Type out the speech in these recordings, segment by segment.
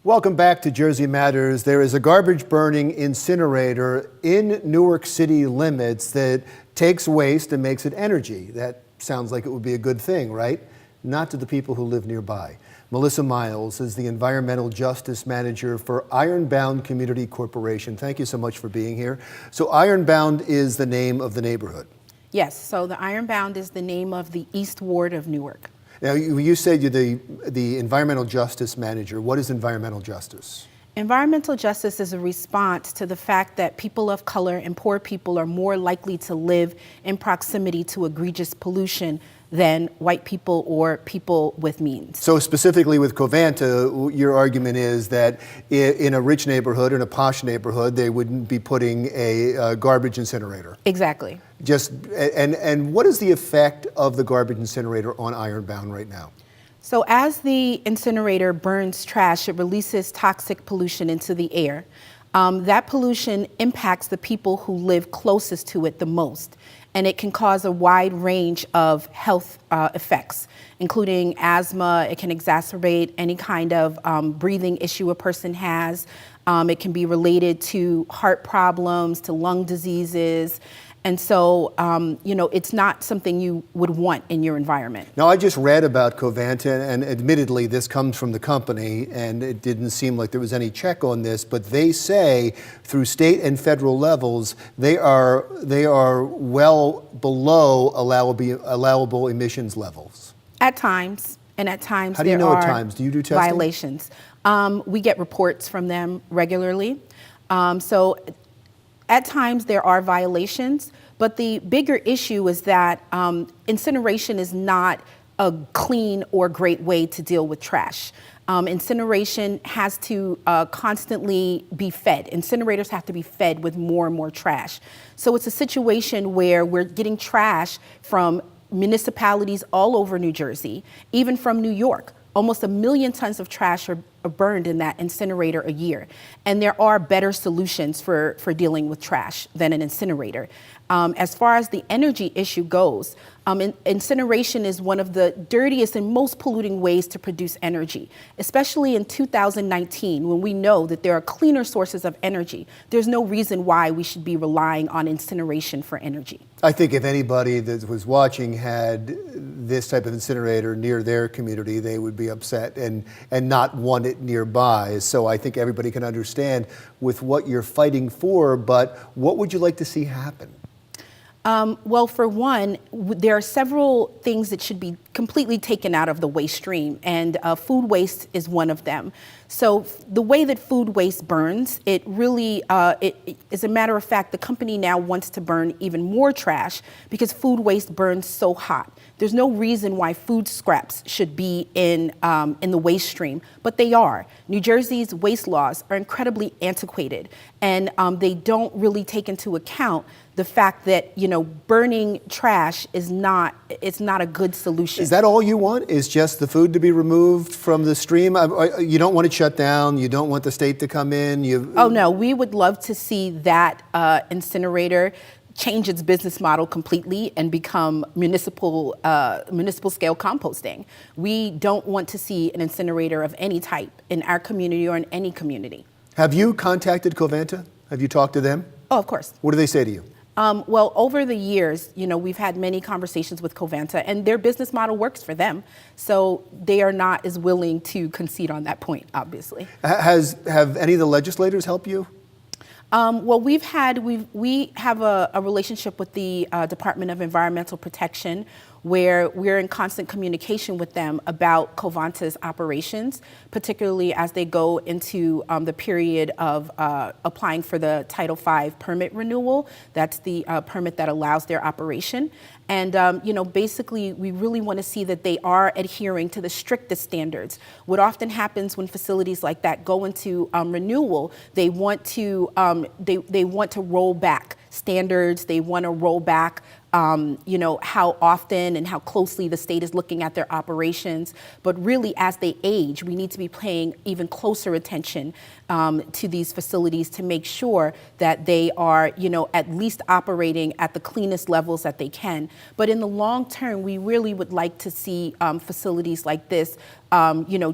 Welcome back to Jersey Matters. There is a garbage burning incinerator in Newark city limits that takes waste and makes it energy. That sounds like it would be a good thing, right? Not to the people who live nearby. Melissa Miles is the Environmental Justice Manager for Ironbound Community Corporation. Thank you so much for being here. So Ironbound is the name of the neighborhood. Yes, so the Ironbound is the name of the East Ward of Newark. Now, you said you're the Environmental Justice Manager. What is environmental justice? Environmental justice is a response to the fact that people of color and poor people are more likely to live in proximity to egregious pollution than white people or people with means. So specifically with Covanta, your argument is that in a rich neighborhood, in a posh neighborhood, they wouldn't be putting a garbage incinerator. Exactly. And what is the effect of the garbage incinerator on Ironbound right now? So as the incinerator burns trash, it releases toxic pollution into the air. That pollution impacts the people who live closest to it the most, and it can cause a wide range of health effects, including asthma. It can exacerbate any kind of breathing issue a person has. It can be related to heart problems, to lung diseases. And so, it's not something you would want in your environment. Now, I just read about Covanta, and admittedly, this comes from the company, and it didn't seem like there was any check on this, but they say through state and federal levels, they are well below allowable emissions levels. At times, and at times How do you there know are at times? Do you do testing? Violations. We get reports from them regularly. So at times there are violations, but the bigger issue is that incineration is not a clean or great way to deal with trash. Incineration has to constantly be fed. Incinerators have to be fed with more and more trash. So it's a situation where we're getting trash from municipalities all over New Jersey, even from New York. Almost 1 million tons of trash are burned in that incinerator a year. And there are better solutions for dealing with trash than an incinerator. As far as the energy issue goes, incineration is one of the dirtiest and most polluting ways to produce energy, especially in 2019, when we know that there are cleaner sources of energy. There's no reason why we should be relying on incineration for energy. I think if anybody that was watching had this type of incinerator near their community, they would be upset and not want it nearby. So I think everybody can understand with what you're fighting for, but what would you like to see happen? Well, for one, there are several things that should be completely taken out of the waste stream, and food waste is one of them. So the way that food waste burns, it really, as a matter of fact, the company now wants to burn even more trash because food waste burns so hot. There's no reason why food scraps should be in the waste stream, but they are. New Jersey's waste laws are incredibly antiquated, and they don't really take into account the fact that, burning trash is not a good solution. Is that all you want, is just the food to be removed from the stream? You don't want it shut down? You don't want the state to come in? Oh, no. We would love to see that incinerator change its business model completely and become municipal scale composting. We don't want to see an incinerator of any type in our community or in any community. Have you contacted Covanta? Have you talked to them? Oh, of course. What do they say to you? Well, over the years, we've had many conversations with Covanta, and their business model works for them. So they are not as willing to concede on that point, obviously. Have any of the legislators helped you? Well, we have a relationship with the Department of Environmental Protection, where we're in constant communication with them about Covanta's operations, particularly as they go into the period of applying for the Title V permit renewal. That's the permit that allows their operation. And, basically, we really want to see that they are adhering to the strictest standards. What often happens when facilities like that go into renewal, they want to roll back standards. They want to roll back how often and how closely the state is looking at their operations. But really, as they age, we need to be paying even closer attention to these facilities to make sure that they are, at least operating at the cleanest levels that they can. But in the long term, we really would like to see facilities like this,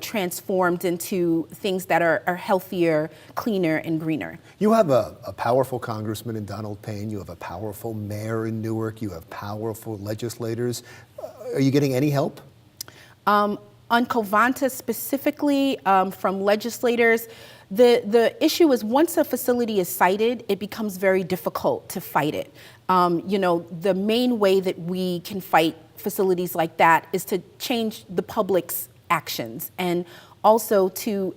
transformed into things that are healthier, cleaner, and greener. You have a powerful congressman in Donald Payne. You have a powerful mayor in Newark. You have powerful legislators. Are you getting any help? On Covanta specifically, from legislators, the issue is once a facility is sited, it becomes very difficult to fight it. The main way that we can fight facilities like that is to change the public's actions, and also to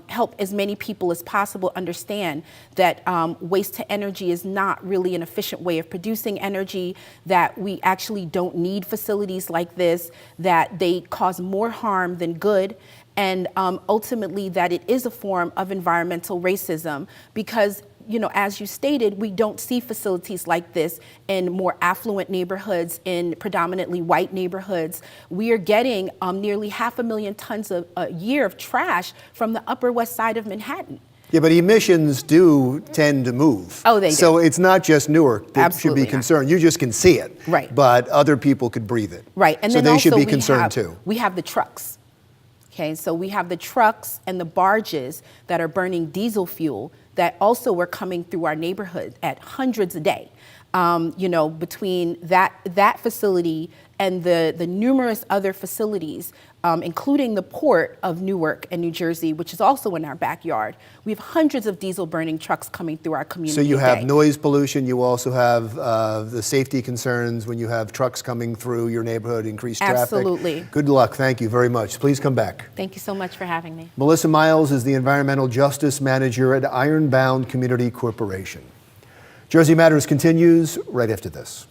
help as many people as possible understand that waste to energy is not really an efficient way of producing energy, that we actually don't need facilities like this, that they cause more harm than good, and ultimately that it is a form of environmental racism because as you stated, we don't see facilities like this in more affluent neighborhoods, in predominantly white neighborhoods. We are getting nearly 500,000 tons a year of trash from the Upper West Side of Manhattan. Yeah, but emissions do tend to move. Oh, they do. So it's not just Newark that Absolutely should be concerned. You just can see it. Right. But other people could breathe it. Right. And so then they also should be concerned too. We have the trucks. Okay, so we have the trucks and the barges that are burning diesel fuel that also are coming through our neighborhood at hundreds a day. Between that facility and the numerous other facilities, including the port of Newark and New Jersey, which is also in our backyard, we have hundreds of diesel burning trucks coming through our community. So you a have day. noise pollution, you also have the safety concerns when you have trucks coming through your neighborhood, increased traffic. Absolutely. Good luck, thank you very much. Please come back. Thank you so much for having me. Melissa Miles is the Environmental Justice Manager at Ironbound Community Corporation. Jersey Matters continues right after this.